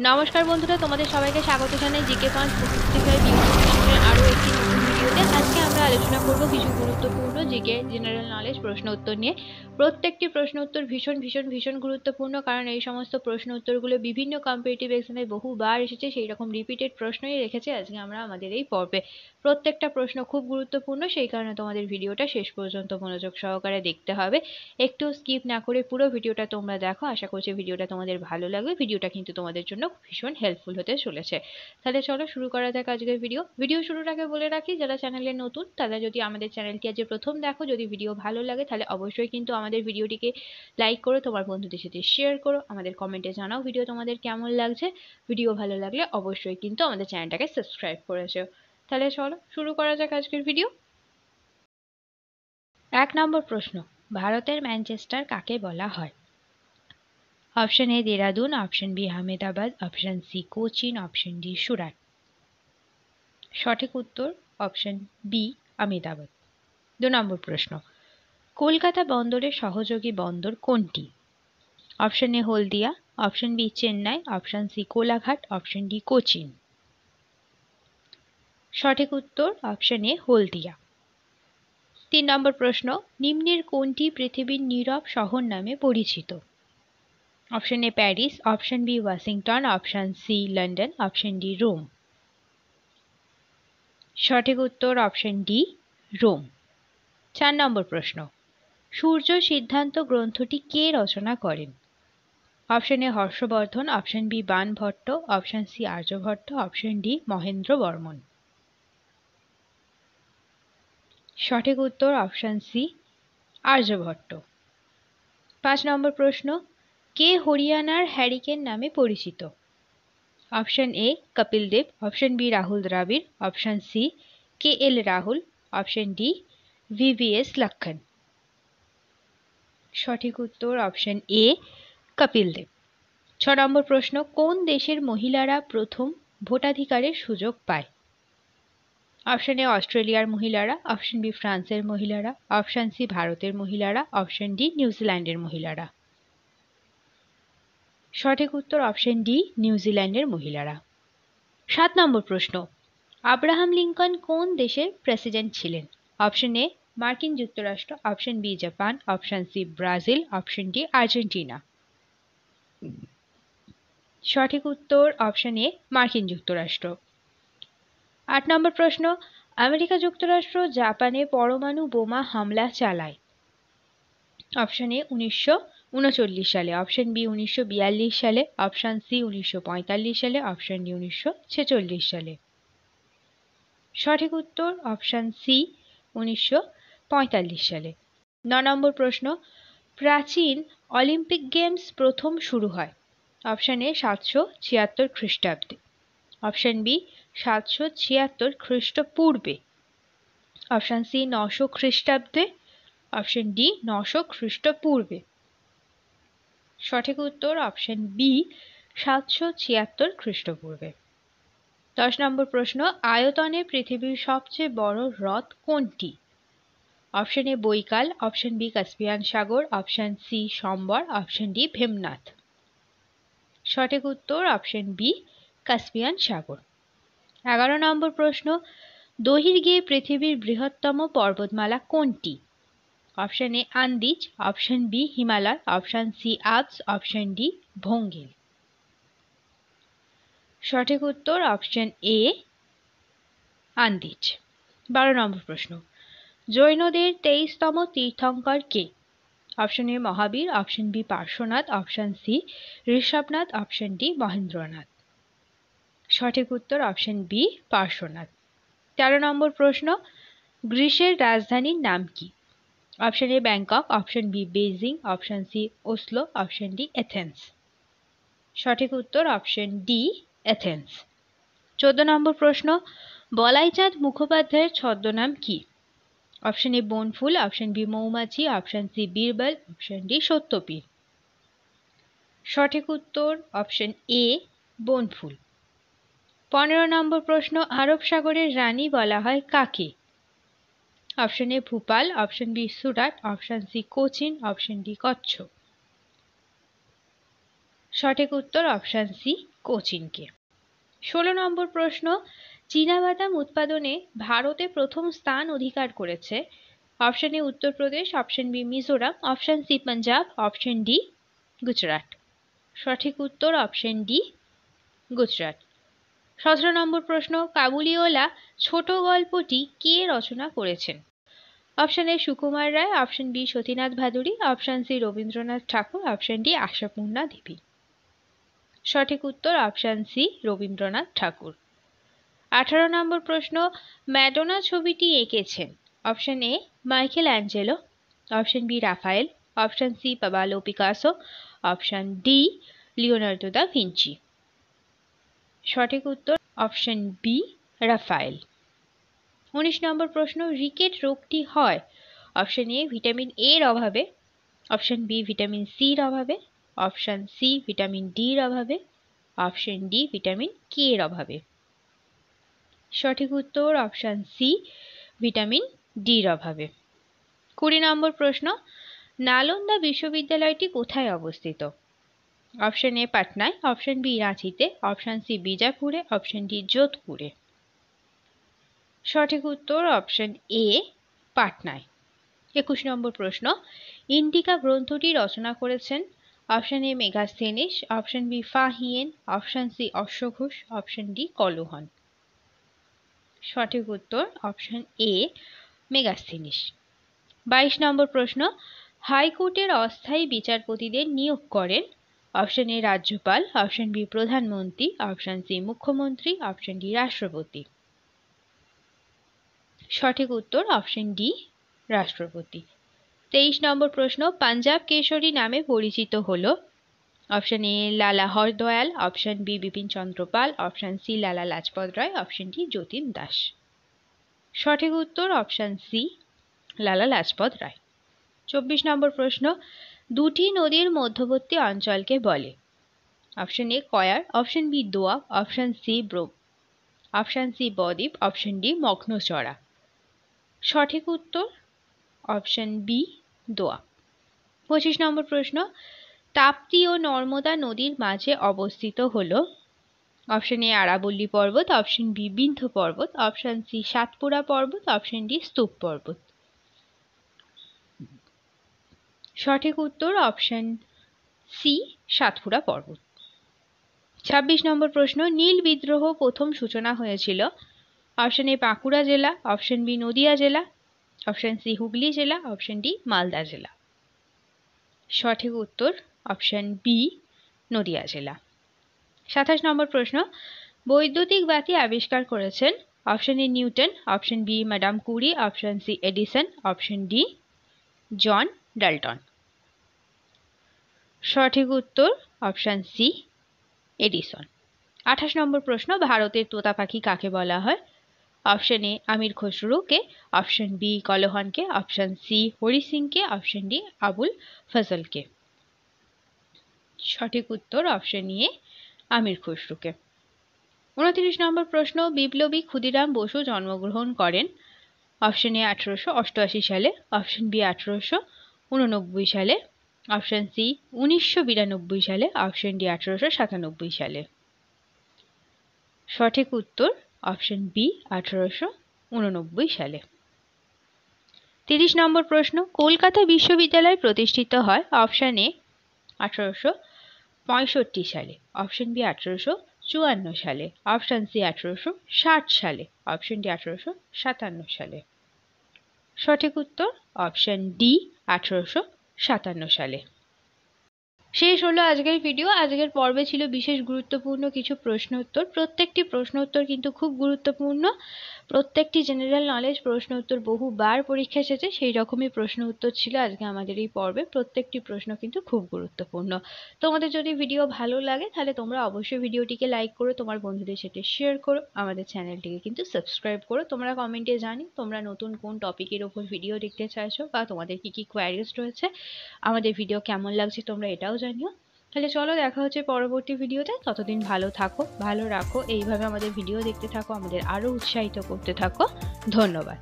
নমস্কার বন্ধুরা, তোমাদের সবাইকে স্বাগত জানাই জিকে পয়েন্ট 365 ইউটিউব চ্যানেলের আরও একটি নতুন ভিডিওতে। আজকে আমরা আলোচনা করব কিছু গুরুত্বপূর্ণ জিকে জেনারেল নলেজ প্রশ্ন উত্তর নিয়ে। প্রত্যেকটি প্রশ্ন উত্তর ভীষণ ভীষণ ভীষণ গুরুত্বপূর্ণ, কারণ এই সমস্ত প্রশ্ন উত্তরগুলো বিভিন্ন কম্পিটিটিভ এক্সামে বহুবার এসেছে, সেই রকম রিপিটেড প্রশ্নই রেখেছে আজকে আমরা আমাদের এই পর্বে। প্রত্যেকটা প্রশ্ন খুব গুরুত্বপূর্ণ, সেই কারণে তোমাদের ভিডিওটা শেষ পর্যন্ত মনোযোগ সহকারে দেখতে হবে। একটু স্কিপ না করে পুরো ভিডিওটা তোমরা দেখো, আশা করছি ভিডিওটা তোমাদের ভালো লাগবে। ভিডিওটা কিন্তু তোমাদের জন্য ভীষণ হেল্পফুল হতে চলেছে। তাহলে চলো শুরু করা যাক আজকের ভিডিও শুরুর আগে বলে রাখি, যারা চ্যানেলে নতুন তারা যদি আমাদের চ্যানেলটি আজ প্রথম দেখো, যদি ভিডিও ভালো লাগে তাহলে অবশ্যই কিন্তু আমাদের ভিডিওটিকে লাইক করো, তোমার বন্ধুদের সাথে শেয়ার করো, আমাদের কমেন্টে জানাও ভিডিও তোমাদের কেমন লাগছে। ভিডিও ভালো লাগলে অবশ্যই কিন্তু আমাদের চ্যানেলটাকে সাবস্ক্রাইব করেছো। তাহলে চলো শুরু করা যাক আজকের ভিডিও। 1 নম্বর প্রশ্ন, ভারতের ম্যানচেস্টার কাকে বলা হয়? Option A Dehradun, option B Ahmedabad, option C Cochin, option D Surat. সঠিক উত্তর অপশন বি আহমেদাবাদ। 2 নম্বর প্রশ্ন, কলকাতা বন্দরের সহযোগী বন্দর কোনটি? Option A Haldia, option B Chennai, option C Kolaghat, option D Cochin. সঠিক উত্তর অপশন এ হলদিয়া। 3 নম্বর প্রশ্ন, নিম্নের কোনটি পৃথিবীর নীরব শহর নামে পরিচিত? Option A Paris, option B Washington, option C London, option D Rome. সঠিক উত্তর অপশন ডি রোম। 4 নম্বর প্রশ্ন, সূর্য সিদ্ধান্ত গ্রন্থটি কে রচনা করেন? Option A Harshavardhan, option B Banabhatta, option C Aryabhata, option D Mahendra Varman. সঠিক উত্তর অপশন সি আর্যভট্ট। 5 নম্বর প্রশ্ন, কে হরিয়ানার হ্যারিকেন নামে পরিচিত? Option A Kapil Dev, option B Rahul Dravid, option C K L Rahul, option D VVS Laxman. সঠিক উত্তর অপশন এ কপিল দেব। 6 নম্বর প্রশ্ন, কোন দেশের মহিলারা প্রথম ভোটাধিকারের সুযোগ পায়? অপশন এ অস্ট্রেলিয়ার মহিলারা, অপশন বি ফ্রান্সের মহিলারা, অপশন সি ভারতের মহিলারা, অপশন ডি নিউজিল্যান্ডের মহিলারা। সঠিক উত্তর অপশন ডি নিউজিল্যান্ডের মহিলারা। 7 নম্বর প্রশ্ন, আব্রাহাম লিঙ্কন কোন দেশের প্রেসিডেন্ট ছিলেন? অপশন এ মার্কিন যুক্তরাষ্ট্র, option B Japan, option C Brazil, option D Argentina. সঠিক উত্তর অপশন এ মার্কিন যুক্তরাষ্ট্র। 8 নম্বর প্রশ্ন, আমেরিকা যুক্তরাষ্ট্র জাপানে পরমাণু বোমা হামলা চালায়? অপশন এ 1939 সালে, অপশন বি 1942 সালে, অপশন সি 1945 সালে, অপশন ডি 1946 সালে। সঠিক উত্তর অপশন সি 1945 সালে। 9 নম্বর প্রশ্ন, প্রাচীন অলিম্পিক গেমস প্রথম শুরু হয়? অপশন এ 776 খ্রিস্টাব্দে, অপশন বি 776 খ্রিস্টপূর্বে, অপশন সি 900 খ্রিস্টাব্দে, অপশন ডি 900 খ্রিস্টপূর্বে। সঠিক উত্তর অপশন বি 776 খ্রিস্টপূর্বে। 10 নম্বর প্রশ্ন, আয়তনে পৃথিবীর সবচেয়ে বড় হ্রদ কোনটি? Option A Baikal, option B Caspian সাগর, option C Sambhar, option D Bhimnath. সঠিক উত্তর অপশন বি কাস্পিয়ান সাগর। 11 নম্বর প্রশ্ন, দৈর্ঘ্যে পৃথিবীর বৃহত্তম পর্বতমালা কোনটি? Option A Andes, option B Himalaya, option C Alps, option D ভোঙ্গেল। সঠিক উত্তর অপশন এ আন্দিজ। 12 নম্বর প্রশ্ন, জৈনদের 23তম তীর্থঙ্কর কে? Option A Mahavir, option B Parshvanath, option C Rishabhanath, option D Mahendranath. সঠিক উত্তর অপশন বি পার্শ্বনাথ। 13 নম্বর প্রশ্ন, গ্রিসের রাজধানীর নাম কি? Option A Bangkok, option B Beijing, option C Oslo, option D Athens. সঠিক উত্তর অপশন ডি এথেন্স। 14 নম্বর প্রশ্ন, বলাইচাঁদ মুখোপাধ্যায়ের ছদ্মনাম কি? Option A Banaphool, option B Moumachhi, option C Birbal, option D Satyapir. সঠিক উত্তর অপশন এ বনফুল। 15 নম্বর প্রশ্ন, আরব সাগরের রানী বলা হয় কাকে? Option A Bhopal, option B Surat, option C Cochin, option D Kutch. সঠিক উত্তর অপশন সি কোচিনকে। 16 নম্বর প্রশ্ন, চীনাবাদাম উৎপাদনে ভারতে প্রথম স্থান অধিকার করেছে। Option A Uttar Pradesh, option B Mizoram, option C Punjab, option D Gujarat. সঠিক উত্তর অপশন ডি গুজরাট। 17 নম্বর প্রশ্ন, কাবুলিওয়ালা ছোট গল্পটি কে রচনা করেছেন? Option A Sukumar Ray, option B Satinath Bhaduri, option C Rabindranath Tagore, option D Ashapurna Devi. সঠিক উত্তর অপশন সি রবীন্দ্রনাথ ঠাকুর। 18 নম্বর প্রশ্ন, ম্যাডোনা ছবিটি এঁকেছেন। Option A Michelangelo, option B Raphael, option C Pablo Picasso, option D Leonardo da Vinci. সঠিক উত্তর অপশন বি রাফায়েল। 19 নম্বর প্রশ্ন, রিকেট রোগটি হয়। অপশন এ ভিটামিন এ এর অভাবে, অপশন বি ভিটামিন সি এর অভাবে, অপশন সি ভিটামিন ডি এর অভাবে, অপশন ডি ভিটামিন কে এর অভাবে। সঠিক উত্তর অপশন সি ভিটামিন ডি এর অভাবে। 20 নম্বর প্রশ্ন, নালন্দা বিশ্ববিদ্যালয়টি কোথায় অবস্থিত? অপশন এ পাটনায়, অপশন বি রাঁচিতে, অপশন সি বিজাপুরে, অপশন ডি যোধপুরে। সঠিক উত্তর অপশন এ পাটনায়। 21 নম্বর প্রশ্ন, ইন্ডিকা গ্রন্থটি রচনা করেছেন। Option A Megasthenes, option B Fahien, option C অশ্বঘোষ, অপশন ডি কলহন। সঠিক উত্তর অপশন এ মেগাস্থেনিস। 22 নম্বর প্রশ্ন, হাইকোর্টের অস্থায়ী বিচারপতিদের নিয়োগ করেন। অপশন এ রাজ্যপাল, অপশন বি প্রধানমন্ত্রী, অপশন সি মুখ্যমন্ত্রী, অপশন ডি রাষ্ট্রপতি। সঠিক উত্তর অপশন ডি রাষ্ট্রপতি। 23 নম্বর প্রশ্ন, পাঞ্জাব কেশরী নামে পরিচিত হলো। অপশন এ লালা Har Dayal, option B Bipin Chandra Pal, option C Lala Lajpat Rai, option D Jatin Das. সঠিক উত্তর অপশন সি লালা লাজপত রায়। 24 নম্বর প্রশ্ন, দুটি নদীর মধ্যবর্তী অঞ্চলকে বলে। অপশন এ কয়ার, option B doab, option C ব্রোম, অপশন সি বদ্বীপ, অপশন ডি মগ্নচড়া। সঠিক উত্তর অপশন বি দোয়াব। 25 নম্বর প্রশ্ন, তাপ্তি ও নর্মদা নদীর মাঝে অবস্থিত হলো। অপশন এ আরাবল্লী পর্বত, অপশন বি বিন্ধ্য পর্বত, অপশন সি সাতপুরা পর্বত, অপশন ডি স্তূপ পর্বত। সঠিক উত্তর অপশন সি সাতপুরা পর্বত। 26 নম্বর প্রশ্ন, নীল বিদ্রোহ প্রথম সূচনা হয়েছিল। অপশন এ বাঁকুড়া জেলা, অপশন বি নদিয়া জেলা, অপশন সি হুগলি জেলা, অপশন ডি মালদা জেলা। সঠিক উত্তর অপশন বি নদিয়া জেলা। 27 নম্বর প্রশ্ন, বৈদ্যুতিক বাতি আবিষ্কার করেছেন। Option A Newton, option B madam Curie, option C Edison, option D John Dalton. সঠিক উত্তর অপশন সি এডিসন। 28 নম্বর প্রশ্ন, ভারতের তোতা পাখি কাকে বলা হয়? অপশন এ আমির খসরুকে, অপশন বি কলহনকে, অপশন সি হরি সিংকে, অপশন ডি আবুল ফজলকে। সঠিক উত্তর অপশন এ আমির খসরুকে। 29 নম্বর প্রশ্ন, বিপ্লবী ক্ষুদিরাম বসু জন্মগ্রহণ করেন। অপশন এ 1888 সালে, অপশন বি 1889 সালে, অপশন সি 1992 সালে, অপশন ডি 1897 সালে। সঠিক উত্তর অপশন বি 1889 সালে। 30 নম্বর প্রশ্ন, কলকাতা বিশ্ববিদ্যালয় প্রতিষ্ঠিত হয়। অপশন এ 1865 সালে, অপশন বি 1854 সালে, অপশন সি 1860 সালে, অপশন ডি 1857 সালে। সঠিক উত্তর অপশন ডি 1857 সালে। শেষ হলো আজকের ভিডিও। আজকের পর্বে ছিল বিশেষ গুরুত্বপূর্ণ কিছু প্রশ্ন উত্তর। প্রত্যেকটি প্রশ্ন উত্তর কিন্তু খুব গুরুত্বপূর্ণ। প্রত্যেকটি জেনারেল নলেজ প্রশ্ন উত্তর বহুবার পরীক্ষা এসেছে, সেই রকমই প্রশ্ন উত্তর ছিল আজকে আমাদের এই পর্বে। প্রত্যেকটি প্রশ্ন কিন্তু খুব গুরুত্বপূর্ণ। তোমাদের যদি ভিডিও ভালো লাগে তাহলে তোমরা অবশ্যই ভিডিওটিকে লাইক করো, তোমার বন্ধুদের সাথে শেয়ার করো, আমাদের চ্যানেলটিকে কিন্তু সাবস্ক্রাইব করো। তোমরা কমেন্টে জানিও তোমরা নতুন কোন টপিকের ওপর ভিডিও দেখতে চাইছো বা তোমাদের কি কি কোয়ারিজ রয়েছে, আমাদের ভিডিও কেমন লাগছে তোমরা এটাও জানিও। তাহলে চলো দেখা হচ্ছে পরবর্তী ভিডিওতে। ততদিন ভালো থাকো, ভালো রাখো, এইভাবে আমাদের ভিডিও দেখতে থাকো, আমাদের আরো উৎসাহিত করতে থাকো। ধন্যবাদ।